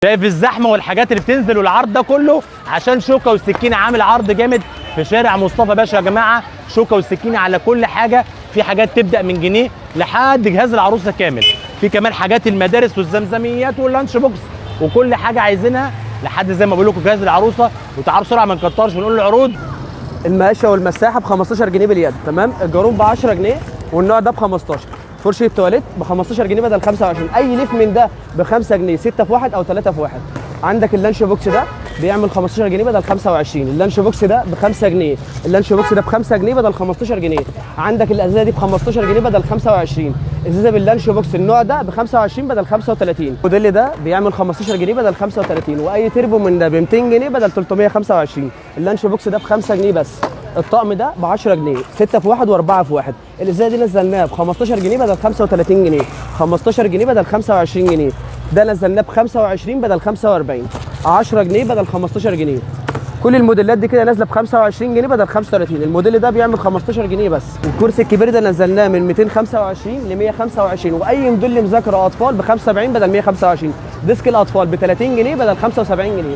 شايف الزحمه والحاجات اللي بتنزل والعرض ده كله عشان شوكه والسكينه عامل عرض جامد في شارع مصطفى باشا يا جماعه. شوكه والسكينه على كل حاجه، في حاجات تبدا من جنيه لحد جهاز العروسه كامل، في كمان حاجات المدارس والزمزميات واللانش بوكس وكل حاجه عايزينها لحد زي ما بقول لكم جهاز العروسه. وتعالوا بسرعه ما نكترش ونقول العروض. المقاشه والمساحه ب 15 جنيه باليد، تمام. الجاروب ب 10 جنيه والنوع ده ب 15. فرشه التواليت ب 15 جنيه بدل 25. اي ليف من ده ب 5 جنيه، 6 في 1 او 3 في 1. عندك اللانش بوكس ده بيعمل 15 جنيه بدل 25. اللانش بوكس ده ب 5 جنيه، اللانش بوكس ده ب 5 جنيه بدل 15 جنيه. عندك الازازه دي ب 15 جنيه بدل 25. ازازه باللانش بوكس النوع ده ب 25 بدل 35. الموديل ده بيعمل 15 جنيه بدل 35. واي تربو من ده ب 200 جنيه بدل 325. اللانش بوكس ده ب 5 جنيه بس. الطقم ده ب 10 جنيه، 6 في 1 و4 في 1. الازازه دي نزلناها ب 15 جنيه بدل 35 جنيه، 15 جنيه بدل 25 جنيه. ده نزلناه ب 25 بدل 45، 10 جنيه بدل 15 جنيه. كل الموديلات دي كده نازله ب 25 جنيه بدل 35. الموديل ده بيعمل 15 جنيه بس. الكرسي الكبير ده نزلناه من 225 ل 125. واي موديل مذاكره اطفال ب 75 بدل 125. ديسك الاطفال ب 30 جنيه بدل 75 جنيه.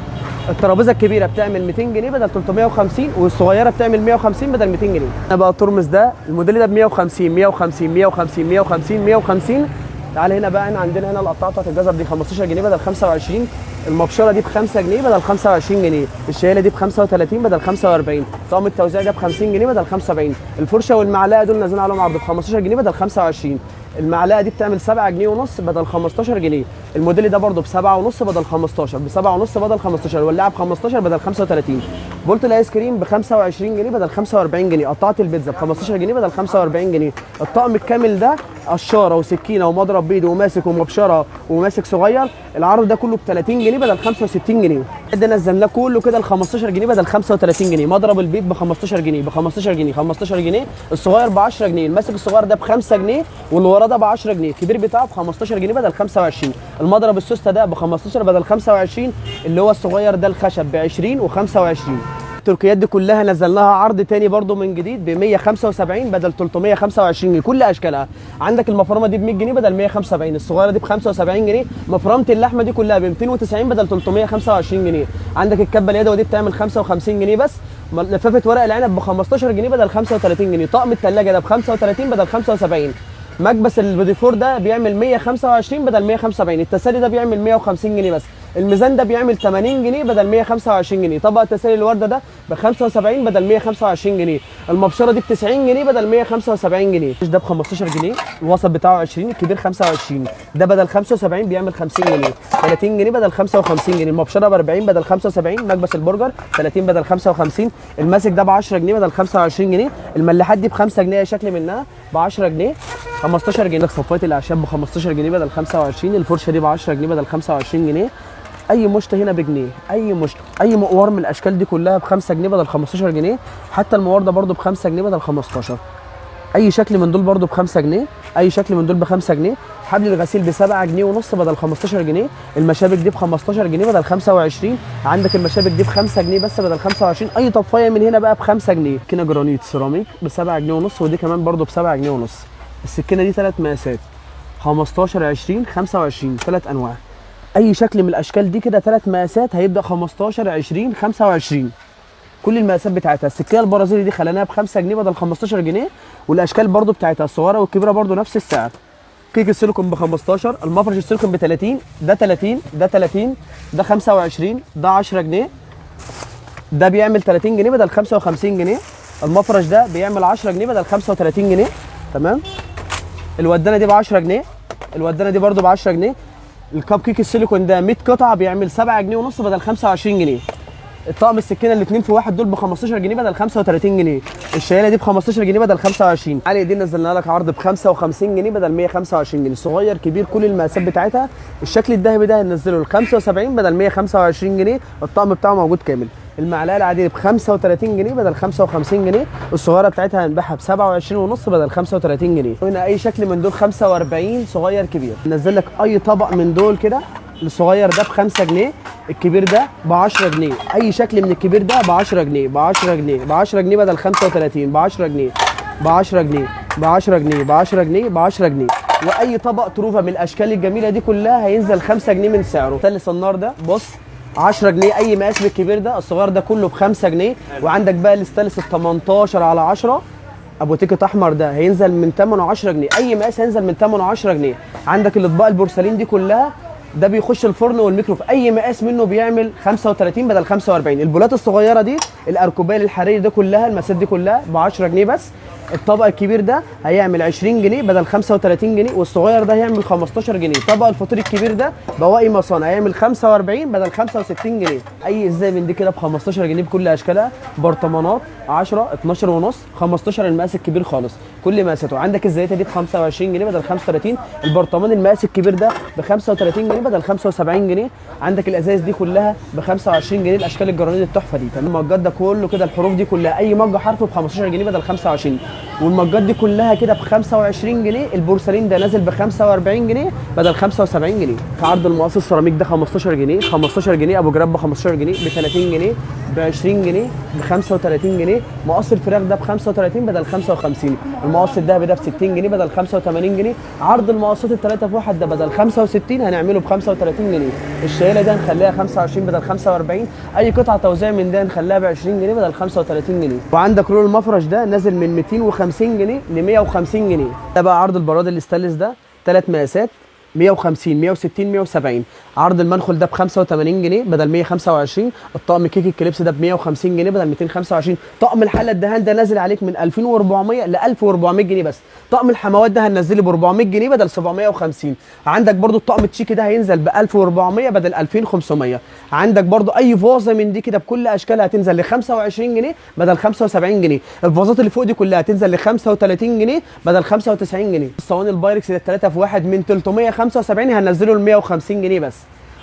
الترابيزه الكبيره بتعمل 200 جنيه بدل 350، والصغيره بتعمل 150 بدل 200 جنيه. انا بقى الترمس ده الموديل ده ب 150 150 150 150 150. تعال هنا بقى، عندنا هنا القطاعه بتاعت الجزر دي 15 جنيه بدل 25. المبشره دي ب 5 جنيه بدل 25 جنيه. الشايله دي ب 35 بدل 45. طقم التوزيع ده ب 50 جنيه بدل 75. الفرشه والمعلقه دول نازلين عليهم عرض ب 15 جنيه بدل 25. المعلقه دي بتعمل 7 جنيه ونص بدل 15 جنيه. الموديل ده برده ب 7 ونص بدل 15، ب 7 ونص بدل 15. الولاعه ب 15 بدل 35. بولت الايس كريم ب 25 جنيه بدل 45 جنيه. قطعه البيتزا ب 15 جنيه بدل 45 جنيه. الطقم الكامل ده قشاره وسكينه ومضرب بيض وماسك ومبشره وماسك صغير، العرض ده كله ب 30 جنيه بدل 65 جنيه. ده نزلناه كله كده ل 15 جنيه بدل 35 جنيه. مضرب البيض ب 15 جنيه، ب 15 جنيه، 15 جنيه. الصغير ب 10 جنيه. الماسك الصغير ده ب 5 جنيه واللي وراه ده ب 10 جنيه. الكبير بتاعه ب 15 جنيه بدل 25. المضرب السوسته ده ب 15 بدل 25. اللي هو الصغير ده الخشب ب 20 و25. التركيات دي كلها نزلناها عرض تاني برضو من جديد ب 175 بدل 325 جنيه كل اشكالها. عندك المفرمه دي ب 100 جنيه بدل 175. الصغيره دي ب 75 جنيه. مفرمه اللحمه دي كلها ب 290 بدل 325 جنيه. عندك الكبه اليدوي دي بتعمل 55 جنيه بس. لفافه ورق العنب ب 15 جنيه بدل 35 جنيه. طقم الثلاجه ده ب 35 بدل 75. مكبس البيديفور ده بيعمل 125 بدل 175. التسالي ده بيعمل 150 جنيه بس. الميزان ده بيعمل 80 جنيه بدل 125 جنيه. طبق تسالي الورده ده ب 75 بدل 125 جنيه. المبشره دي ب 90 جنيه بدل 175 جنيه. ده ب 15 جنيه، الوسط بتاعه 20، الكبير 25. ده بدل 75 بيعمل 50 جنيه. 30 جنيه بدل 55 جنيه. المبشره ب 40 بدل 75. مكبس البرجر 30 بدل 55. الماسك ده ب 10 جنيه بدل 25 جنيه. الملاحات دي ب 5 جنيه شكل منها ب 10 جنيه. 15 جنيه. صفات الاعشاب ب 15 جنيه بدل 25. الفرشه دي ب 10 جنيه بدل 25 جنيه. اي مشط هنا بجنيه. اي مشط، اي مقوار من الاشكال دي كلها ب 5 جنيه بدل 15 جنيه. حتى المقوار ده برده ب 5 جنيه بدل 15. اي شكل من دول برده ب 5 جنيه. اي شكل من دول ب 5 جنيه. حبل الغسيل ب 7 جنيه ونص بدل 15 جنيه. المشابك دي ب 15 جنيه بدل 25. عندك المشابك دي ب 5 جنيه بس بدل 25. اي طفايه من هنا بقى ب 5 جنيه. سكينه جرانيت سيراميك ب 7 جنيه ونص، ودي كمان برده ب 7 جنيه ونص. السكينه دي 3 مقاسات 15 20 25، 3 انواع. اي شكل من الاشكال دي كده 3 مقاسات هيبدا 15 20 25. كل المقاسات بتاعتها. السكينه البرازيلي دي خليناها ب 5 جنيه بدل 15 جنيه. والاشكال برده بتاعتها الصغيره والكبيره برده نفس السعر. كيك السيليكون ب 15. المفرش السيليكون ب 30. ده 30 ده 30 ده 25 ده 10 جنيه. ده بيعمل 30 جنيه بدل 55 جنيه. المفرش ده بيعمل 10 جنيه بدل 35 جنيه، تمام. الودانه دي ب 10 جنيه. الودانه دي برده ب 10 جنيه. الكب كيك السيليكون ده 100 قطعه بيعمل 7 جنيه ونص بدل 25 جنيه. الطقم السكينه الاثنين في واحد دول ب 15 جنيه بدل 35 جنيه. الشايله دي ب 15 جنيه بدل 25. علي دي نزلنا لك عرض ب 55 جنيه بدل 125 جنيه. صغير كبير كل المقاسات بتاعتها. الشكل الذهبي ده هننزله ل 75 بدل 125 جنيه. الطقم بتاعه موجود كامل. المعلقه العاديه ب 35 جنيه بدل 55 جنيه. الصغيره بتاعتها هنبيعها ب 27 ونص بدل 35 جنيه. هنا اي شكل من دول 45 صغير كبير. ننزل لك اي طبق من دول كده. الصغير ده ب 5 جنيه، الكبير ده ب 10 جنيه. اي شكل من الكبير ده ب 10 جنيه، ب 10 جنيه، ب 10 جنيه بدل 35، ب 10 جنيه، ب 10 جنيه، ب 10 جنيه، ب 10 جنيه، ب 10 جنيه. واي طبق تروفا من الاشكال الجميله دي كلها هينزل 5 جنيه من سعره. ثالث النار ده بص 10 جنيه اي مقاس بالكبير ده، الصغير ده كله ب 5 جنيه. وعندك بقى الاستانلس ال 18 على 10 ابو تيكت احمر ده هينزل من ثمنه 10 جنيه، اي مقاس هينزل من ثمنه 10 جنيه. عندك الاطباق البورسلين دي كلها ده بيخش الفرن والميكرو في اي مقاس منه بيعمل 35 بدل 45. البولات الصغيره دي الاركوبال الحراري ده كلها المقاسات دي كلها ب 10 جنيه بس. الطبق الكبير ده هيعمل 20 جنيه بدل 35 جنيه، والصغير ده هيعمل 15 جنيه. طبق الفطير الكبير ده بواقي مصانع هيعمل 45 بدل 65 جنيه. اي ازاي من دي كده ب 15 جنيه بكل اشكالها. برطمانات 10 12 ونص 15 المقاس الكبير خالص كل مقاساته. عندك الزيته دي ب 25 جنيه بدل 35. البرطمان المقاس الكبير ده ب 35 جنيه بدل 75 جنيه. عندك الازايز دي كلها ب 25 جنيه الاشكال الجرانيت التحفه دي. تمام المجات ده كله كده الحروف دي كلها اي مج حرف ب 15 جنيه بدل 25. والمجات دي كلها كده ب 25 جنيه. البورسلين ده نازل ب 45 جنيه بدل 75 جنيه. في عرض المقص السيراميك ده 15 جنيه 15 جنيه. ابو جراب ب 15 جنيه ب 30 جنيه ب 20 جنيه ب 35 جنيه. مقص الفراخ ده ب 35 بدل 55. المقص الذهبي ده ب 60 جنيه بدل 85 جنيه. عرض المقصات الثلاثه في واحد ده بدل 65 هنعمله ب 35 جنيه. الشايله ده هنخليها 25 بدل 45. اي قطعه توزيع من ده هنخليها ب 20 جنيه بدل 35 جنيه. وعندك رول المفرش ده نازل من 250 جنيه ل 150 جنيه. ده بقى عرض البراد الاستانلس ده ثلاث مقاسات 150 160 170. عرض المنخل ده ب 85 جنيه بدل 125. الطقم كيك الكليبس ده ب 150 جنيه بدل 225. طقم الحله الدهان ده نازل عليك من 2400 ل 1400 جنيه بس. طقم الحموات ده هننزله ب 400 جنيه بدل 750. عندك برده الطقم التشيكي ده هينزل ب 1400 بدل 2500. عندك برده اي فازه من دي كده بكل اشكالها هتنزل ل 25 جنيه بدل 75 جنيه. الفازات اللي فوق دي كلها هتنزل ل 35 جنيه بدل 95 جنيه. الصواني البايركس ده 3 في 1 من 375 هننزله ل 150 جنيه بس.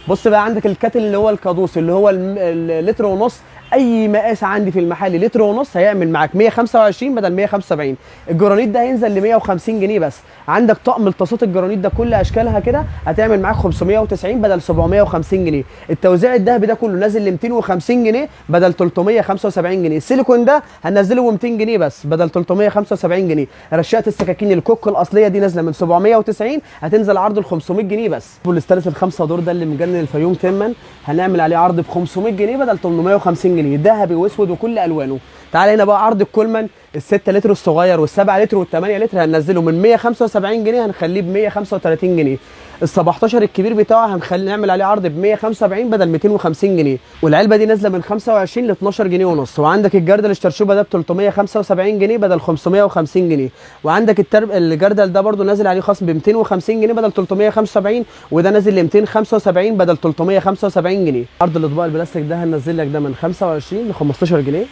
بص بقى عندك الكاتل اللي هو الكادوس اللي هو اللتر ونص اي مقاس عندي في المحل لتر ونص هيعمل معاك 125 بدل 175. الجرانيت ده هينزل ل 150 جنيه بس. عندك طقم الطاسات الجرانيت ده كل اشكالها كده هتعمل معاك 590 بدل 750 جنيه. التوزيع الذهبي ده كله نازل ل 250 جنيه بدل 375 جنيه. السيليكون ده هننزله ب 200 جنيه بس بدل 375 جنيه. رشاقه السكاكين الكوك الاصليه دي نازله من 790 هتنزل عرض ال 500 جنيه بس. والاستانلس الخمسه دور ده اللي مجنن الفيوم تما هنعمل عليه عرض ب 500 جنيه بدل 850 جنيه. ذهبي واسود وكل الوانه. تعال هنا بقى عرض الكولمان ال6 لتر الصغير وال7 لتر وال8 لتر هننزله من 175 جنيه هنخليه ب 135 جنيه. ال17 الكبير بتاعه هنخلي نعمل عليه عرض ب 175 بدل 250 جنيه. والعلبه دي نازله من 25 ل 12 جنيه ونص. وعندك الجردل الشرشوبه ده ب 375 جنيه بدل 550 جنيه. وعندك الجردل ده برده نازل عليه خصم ب 250 جنيه بدل 375. وده نازل ل 275 بدل 375 جنيه. عرض الاطباق البلاستيك ده هننزل لك ده من 25 ل 15 جنيه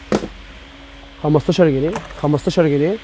15 جنيه 15 جنيه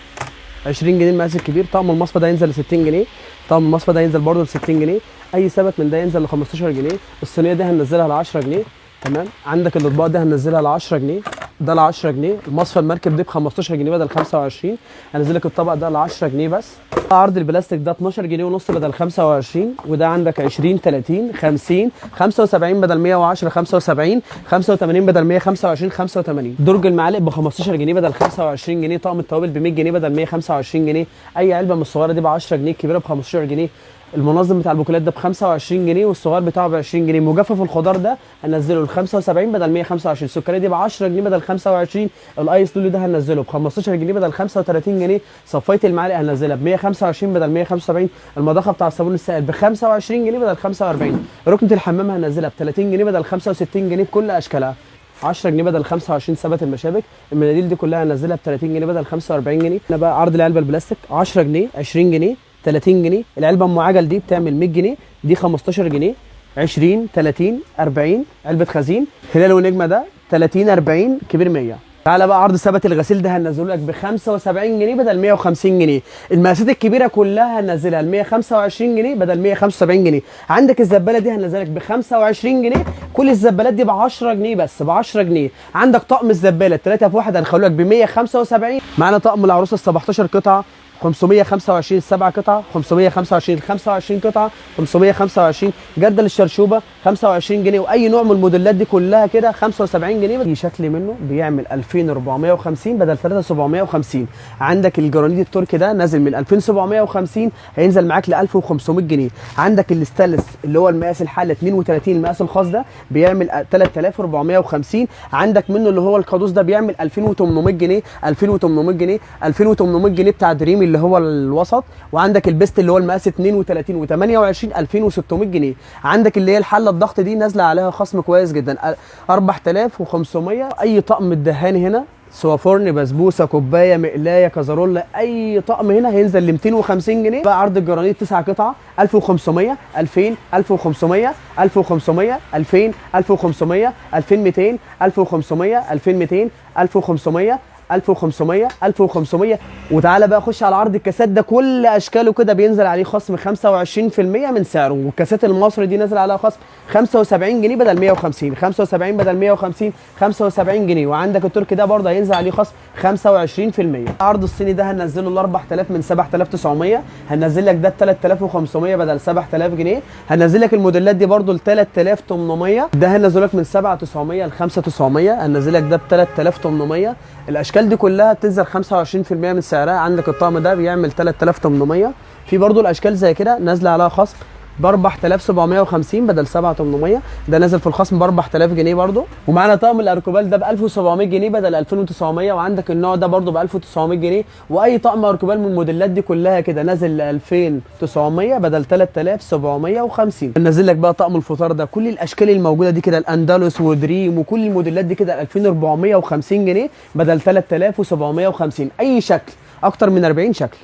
20 جنيه المقاس الكبير. طقم المصفى ده ينزل ل 60 جنيه. طقم المصفى ده ينزل برده ل 60 جنيه. اي ثبت من ده ينزل ل 15 جنيه. الصينيه دي هننزلها ل 10 جنيه. تمام. عندك الاطباق ده هننزلها ل 10 جنيه. ده ل 10 جنيه. المصفى المركب دي ب 15 جنيه بدل 25. هنزل لك الطبق ده ل 10 جنيه بس. عرض البلاستيك ده 12 جنيه ونص بدل 25. وده عندك 20 30 50 75 بدل 110 75 85 بدل 125 85. درج المعالق ب 15 جنيه بدل 25 جنيه. طقم التوابل ب 100 جنيه بدل 125 جنيه. اي علبه من الصغيره دي ب 10 جنيه الكبيره ب 15 جنيه. المنظم بتاع البوكلات ده ب 25 جنيه والصغير بتاعه ب 20 جنيه. مجفف الخضار ده هننزله ل 75 بدل 125. السكريه دي ب 10 جنيه بدل 25. الايس لولي ده هننزله ب 15 جنيه بدل 35 جنيه. صفايه المعالق هننزلها ب 125 بدل 175. المضخه بتاع الصابون السائل ب 25 جنيه بدل 45. ركنه الحمام هننزلها ب 30 جنيه بدل 65 جنيه بكل اشكالها. 10 جنيه بدل 25 ثبت المشابك. المناديل دي كلها هننزلها ب 30 جنيه بدل 45 جنيه. هنا بقى عرض العلبه البلاستيك 10 جنيه 20 جنيه 30 جنيه. العلبه ام عجل دي بتعمل 100 جنيه. دي 15 جنيه 20 30 40. علبه خزين هلال ونجمه ده 30 40 كبير 100. تعالى بقى عرض ثبت الغسيل ده هننزله لك ب 75 جنيه بدل 150 جنيه. المقاسات الكبيره كلها هننزلها ل 125 جنيه بدل 175 جنيه. عندك الزباله دي هننزلها لك ب 25 جنيه. كل الزبالات دي ب 10 جنيه بس ب 10 جنيه. عندك طقم الزباله 3 في 1 هنخليه لك ب 175. معانا طقم العروسه ال 17 قطعه 525 7 قطع، 525 25 قطعه، 525 جردل الشرشوبه 25 جنيه. واي نوع من الموديلات دي كلها كده 75 جنيه. في شكل منه بيعمل 2450 بدل 3750. عندك الجرانيت التركي ده نازل من 2750 هينزل معاك ل 1500 جنيه. عندك الاستانلس اللي هو المقاس الحله 32 المقاس الخاص ده بيعمل 3450. عندك منه اللي هو القادوس ده بيعمل 2800 جنيه، 2800 جنيه، 2800 جنيه بتاع دريم اللي هو الوسط. وعندك البيست اللي هو المقاس 32 و28 2600 جنيه. عندك اللي هي الحله الضغط دي نازله عليها خصم كويس جدا 4500. اي طقم الدهان هنا سواء فرن، بسبوسه، كوبايه، مقلايه، كازارولا، اي طقم هنا هينزل ل 250 جنيه. بقى عرض الجرانيت 9 قطع 1500 2000 1500 1500 2000 1500 2200 1500 2200 1500 1500 1500. وتعالى بقى خش على عرض الكاسات ده كل اشكاله كده بينزل عليه خصم 25% من سعره. والكاسات المصري دي نازل عليها خصم 75 جنيه بدل 150، 75 بدل 150 75 جنيه. وعندك التركي ده برضه هينزل عليه خصم 25%. عرض الصيني ده هننزله ل 4000 من 7900. هننزل لك ده ب 3500 بدل 7000 جنيه. هننزل لك الموديلات دي برضه ل 3800. ده هننزله لك من 7900 ل 5900. هننزل لك ده ب 3800. الاشكال دي كلها بتنزل 25% من سعرها. عندك الطقم ده بيعمل 3800. في برضو الاشكال زي كده نازله عليها خصم ب 4750 بدل 7800. ده نازل في الخصم ب 4000 جنيه برضو. ومعانا طقم الاركوبال ده ب 1700 جنيه بدل 2900. وعندك النوع ده برضو ب 1900 جنيه. واي طقم اركوبال من الموديلات دي كلها كده نازل ل 2900 بدل 3750. نازل لك بقى طقم الفطار ده كل الاشكال الموجوده دي كده الاندلس ودريم وكل الموديلات دي كده 2450 جنيه بدل 3750. اي شكل اكتر من 40 شكل.